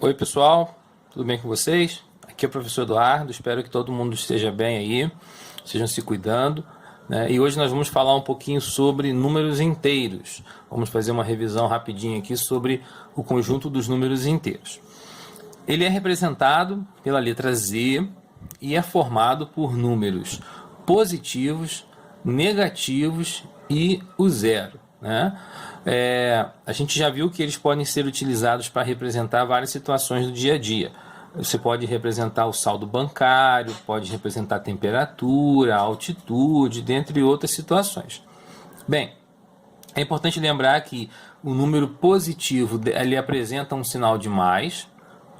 Oi pessoal, tudo bem com vocês? Aqui é o professor Eduardo, espero que todo mundo esteja bem aí, estejam se cuidando, né? E hoje nós vamos falar um pouquinho sobre números inteiros. Vamos fazer uma revisão rapidinha aqui sobre o conjunto dos números inteiros. Ele é representado pela letra Z e é formado por números positivos, negativos e o zero, né? A gente já viu que eles podem ser utilizados para representar várias situações do dia a dia. Você pode representar o saldo bancário, pode representar a temperatura, a altitude, dentre outras situações. Bem, é importante lembrar que o número positivo ele apresenta um sinal de mais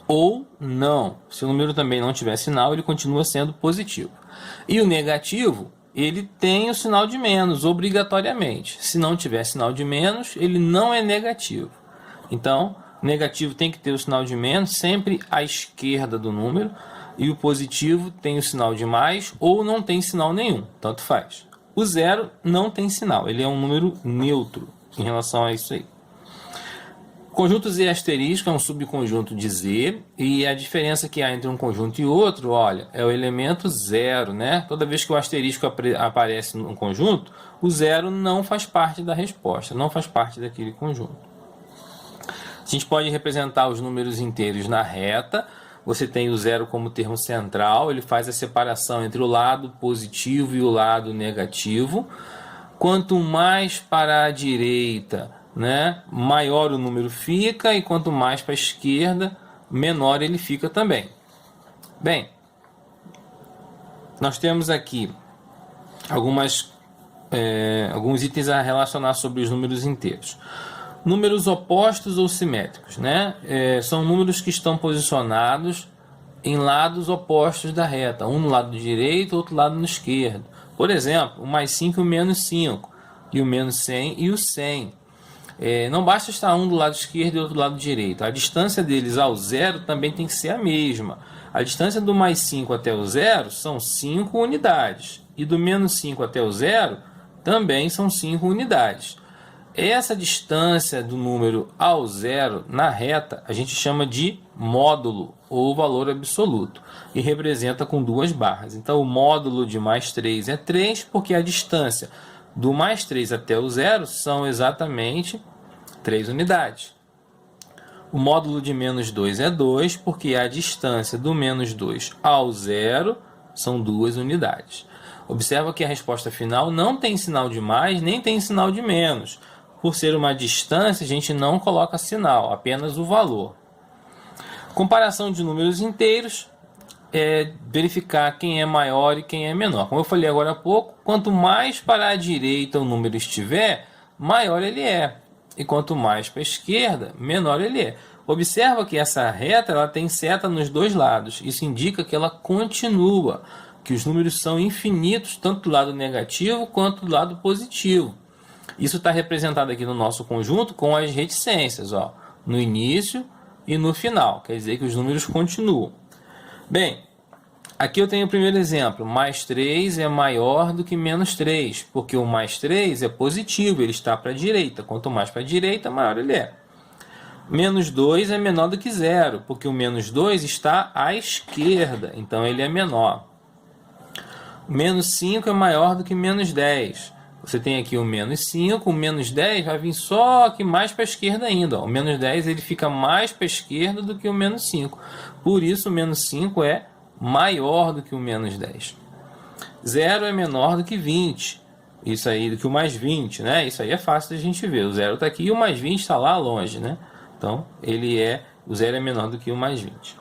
ou não. Se o número também não tiver sinal, ele continua sendo positivo. E o negativo, ele tem o sinal de menos, obrigatoriamente. Se não tiver sinal de menos, ele não é negativo. Então, o negativo tem que ter o sinal de menos sempre à esquerda do número, e o positivo tem o sinal de mais ou não tem sinal nenhum, tanto faz. O zero não tem sinal, ele é um número neutro em relação a isso aí. Conjunto Z asterisco é um subconjunto de Z, e a diferença que há entre um conjunto e outro, olha, é o elemento zero, né? Toda vez que o asterisco aparece no conjunto, o zero não faz parte da resposta, não faz parte daquele conjunto. A gente pode representar os números inteiros na reta. Você tem o zero como termo central, ele faz a separação entre o lado positivo e o lado negativo. Quanto mais para a direita, né, maior o número fica, e quanto mais para a esquerda, menor ele fica também. Bem, nós temos aqui alguns itens a relacionar sobre os números inteiros. Números opostos ou simétricos, né? São números que estão posicionados em lados opostos da reta, um no lado direito, outro lado no esquerdo. Por exemplo, o mais 5 e o menos 5, e o menos 100 e o 100. Não basta estar um do lado esquerdo e outro do lado direito. A distância deles ao zero também tem que ser a mesma. A distância do mais 5 até o zero são 5 unidades. E do menos 5 até o zero também são 5 unidades. Essa distância do número ao zero na reta a gente chama de módulo ou valor absoluto, e representa com duas barras. Então o módulo de mais 3 é 3, porque a distância do mais 3 até o zero são exatamente 3 unidades. O módulo de menos 2 é 2, porque a distância do menos 2 ao zero são 2 unidades. Observa que a resposta final não tem sinal de mais, nem tem sinal de menos. Por ser uma distância, a gente não coloca sinal, apenas o valor. Comparação de números inteiros é verificar quem é maior e quem é menor. Como eu falei agora há pouco, quanto mais para a direita o número estiver, maior ele é. E quanto mais para a esquerda, menor ele é. Observa que essa reta ela tem seta nos dois lados. Isso indica que ela continua, que os números são infinitos, tanto do lado negativo quanto do lado positivo. Isso está representado aqui no nosso conjunto com as reticências, ó, no início e no final. Quer dizer que os números continuam. Bem, aqui eu tenho o primeiro exemplo. Mais 3 é maior do que menos 3, porque o mais 3 é positivo, ele está para a direita. Quanto mais para a direita, maior ele é. Menos 2 é menor do que 0, porque o menos 2 está à esquerda, então ele é menor. Menos 5 é maior do que menos 10. Você tem aqui o menos 5, o menos 10 vai vir só aqui mais para a esquerda ainda. Ó. O menos 10 ele fica mais para a esquerda do que o menos 5. Por isso o menos 5 é maior do que o menos 10. 0 é menor do que 20. Isso aí, do que o mais 20, né? Isso aí é fácil de a gente ver. O 0 está aqui e o mais 20 está lá longe, né? Então, o 0 é menor do que o mais 20.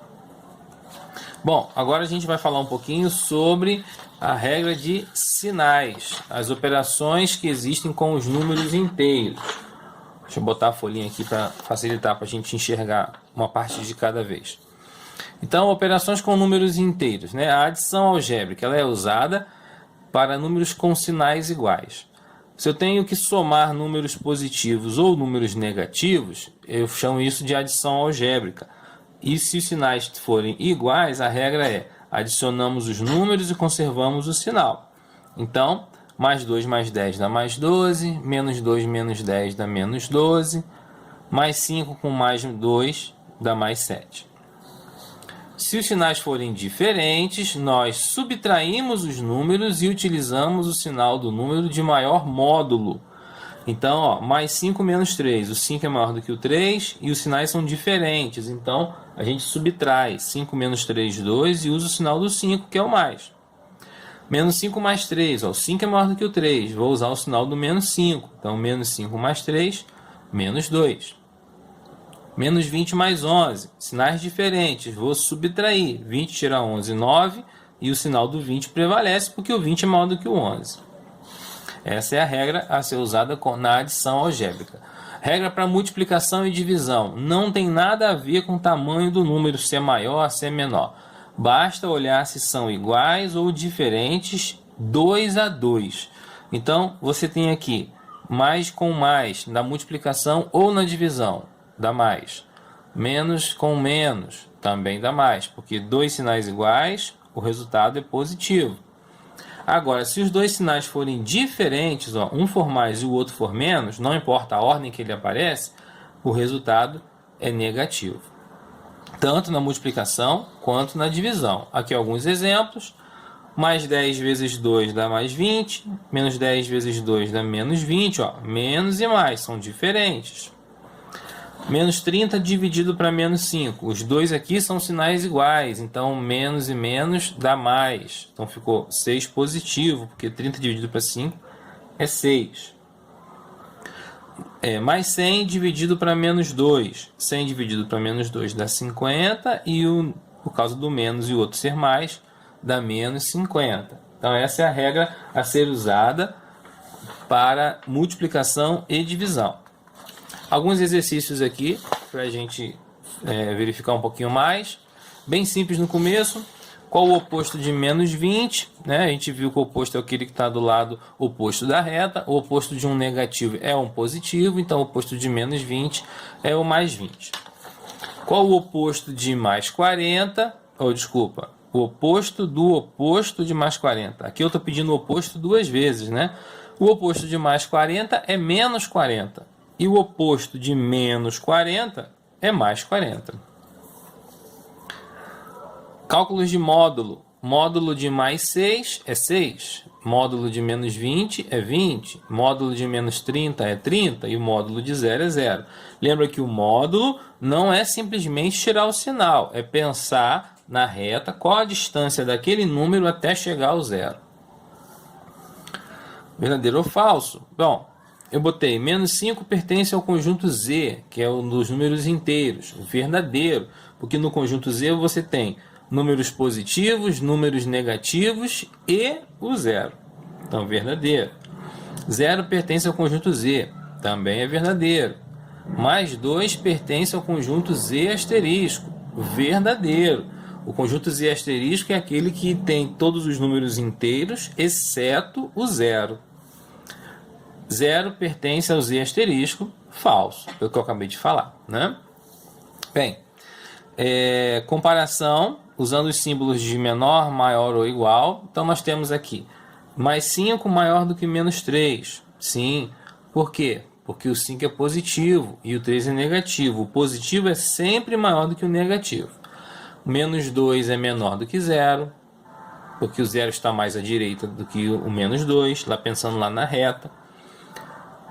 Bom, agora a gente vai falar um pouquinho sobre a regra de sinais, as operações que existem com os números inteiros. Deixa eu botar a folhinha aqui para facilitar para a gente enxergar uma parte de cada vez. Então, operações com números inteiros, né? A adição algébrica ela é usada para números com sinais iguais. Se eu tenho que somar números positivos ou números negativos, eu chamo isso de adição algébrica. E se os sinais forem iguais, a regra é adicionamos os números e conservamos o sinal. Então, mais 2 mais 10 dá mais 12, menos 2 menos 10 dá menos 12, mais 5 com mais 2 dá mais 7. Se os sinais forem diferentes, nós subtraímos os números e utilizamos o sinal do número de maior módulo. Então, ó, mais 5 menos 3. O 5 é maior do que o 3 e os sinais são diferentes. Então, a gente subtrai 5 menos 3, 2 e usa o sinal do 5, que é o mais. Menos 5 mais 3. Ó, o 5 é maior do que o 3. Vou usar o sinal do menos 5. Então, menos 5 mais 3, menos 2. Menos 20 mais 11. Sinais diferentes. Vou subtrair. 20 tira 11, 9. E o sinal do 20 prevalece porque o 20 é maior do que o 11. Essa é a regra a ser usada na adição algébrica. Regra para multiplicação e divisão. Não tem nada a ver com o tamanho do número, se é maior, se é menor. Basta olhar se são iguais ou diferentes, 2 a 2. Então, você tem aqui mais com mais na multiplicação ou na divisão, dá mais. Menos com menos, também dá mais, porque dois sinais iguais, o resultado é positivo. Agora, se os dois sinais forem diferentes, ó, um for mais e o outro for menos, não importa a ordem que ele aparece, o resultado é negativo. Tanto na multiplicação quanto na divisão. Aqui alguns exemplos. Mais 10 vezes 2 dá mais 20. Menos 10 vezes 2 dá menos 20. Ó, menos e mais são diferentes. Menos 30 dividido para menos 5. Os dois aqui são sinais iguais. Então, menos e menos dá mais. Então, ficou 6 positivo, porque 30 dividido para 5 é 6. Mais 100 dividido para menos 2. 100 dividido para menos 2 dá 50. E por causa do menos e o outro ser mais, dá menos 50. Então, essa é a regra a ser usada para multiplicação e divisão. Alguns exercícios aqui para a gente verificar um pouquinho mais. Bem simples no começo. Qual o oposto de menos 20? Né? A gente viu que o oposto é aquele que está do lado oposto da reta. O oposto de um negativo é um positivo. Então, o oposto de menos 20 é o mais 20. Qual o oposto de mais 40? Desculpa. O oposto do oposto de mais 40. Aqui eu estou pedindo o oposto duas vezes, né? O oposto de mais 40 é menos 40. E o oposto de menos 40 é mais 40. Cálculos de módulo. Módulo de mais 6 é 6. Módulo de menos 20 é 20. Módulo de menos 30 é 30. E o módulo de 0 é 0. Lembra que o módulo não é simplesmente tirar o sinal. É pensar na reta qual a distância daquele número até chegar ao 0. Verdadeiro ou falso? Bom, eu botei menos 5 pertence ao conjunto Z, que é um dos números inteiros. Verdadeiro, porque no conjunto Z você tem números positivos, números negativos e o 0. Então, verdadeiro. 0 pertence ao conjunto Z, também é verdadeiro. Mais 2 pertence ao conjunto Z asterisco, verdadeiro. O conjunto Z asterisco é aquele que tem todos os números inteiros, exceto o 0. 0 pertence ao Z asterisco, falso, é o que eu acabei de falar, né? Bem, comparação, usando os símbolos de menor, maior ou igual. Então, nós temos aqui mais 5 maior do que menos 3. Sim, por quê? Porque o 5 é positivo e o 3 é negativo. O positivo é sempre maior do que o negativo. O menos 2 é menor do que 0, porque o 0 está mais à direita do que o menos 2, lá pensando lá na reta.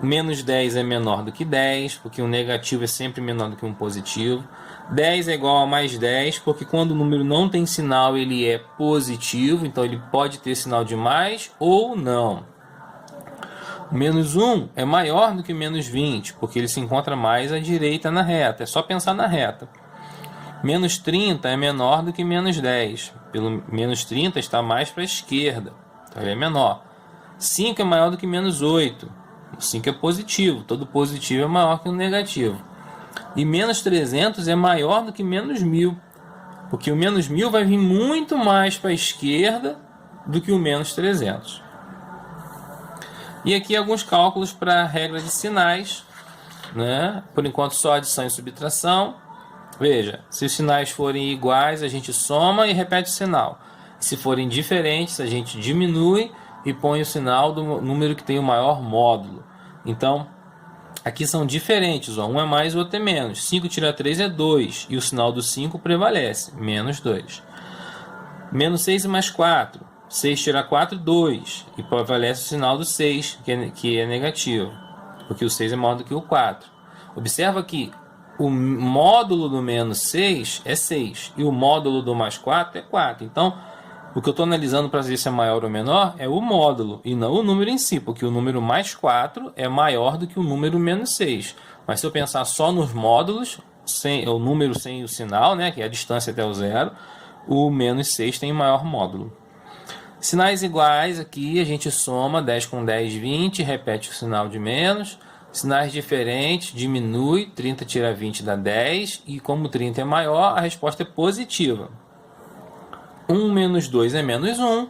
Menos 10 é menor do que 10, porque um negativo é sempre menor do que um positivo. 10 é igual a mais 10, porque quando o número não tem sinal, ele é positivo, então ele pode ter sinal de mais ou não. Menos 1 é maior do que menos 20, porque ele se encontra mais à direita na reta, é só pensar na reta. Menos 30 é menor do que menos 10, pelo menos 30 está mais para a esquerda, então ele é menor. 5 é maior do que menos 8. O 5 é positivo, todo positivo é maior que o negativo. E menos 300 é maior do que menos 1000, porque o menos 1000 vai vir muito mais para a esquerda do que o menos 300. E aqui alguns cálculos para a regra de sinais, né? Por enquanto só adição e subtração. Veja, se os sinais forem iguais, a gente soma e repete o sinal. Se forem diferentes, a gente diminui e põe o sinal do número que tem o maior módulo. Então, Aqui são diferentes, ó. Um é mais, o outro é menos. 5 tira 3 é 2, e o sinal do 5 prevalece, menos 2. Menos 6 e mais 4. 6 tira 4, 2, e prevalece o sinal do 6, que é negativo, porque o 6 é maior do que o 4. Observa que o módulo do menos 6 é 6, e o módulo do mais 4 é 4. Então, o que eu estou analisando para ver se é maior ou menor é o módulo, e não o número em si, porque o número mais 4 é maior do que o número menos 6. Mas se eu pensar só nos módulos, o número sem o sinal, né, que é a distância até o zero, o menos 6 tem maior módulo. Sinais iguais, aqui a gente soma 10 com 10, 20, repete o sinal de menos. Sinais diferentes, diminui, 30 tira 20 dá 10, e como 30 é maior, a resposta é positiva. 1 menos 2 é menos 1,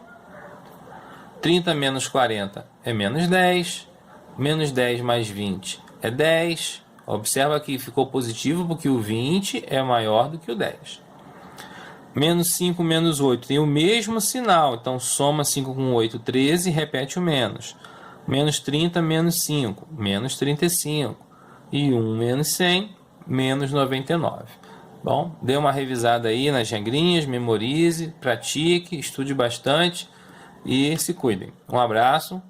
30 menos 40 é menos 10, menos 10 mais 20 é 10. Observa que ficou positivo porque o 20 é maior do que o 10. Menos 5 menos 8 tem o mesmo sinal, então soma 5 com 8, 13, e repete o menos. Menos 30 menos 5, menos 35. E 1 menos 100, menos 99. Bom, dê uma revisada aí nas regrinhas, memorize, pratique, estude bastante e se cuidem. Um abraço.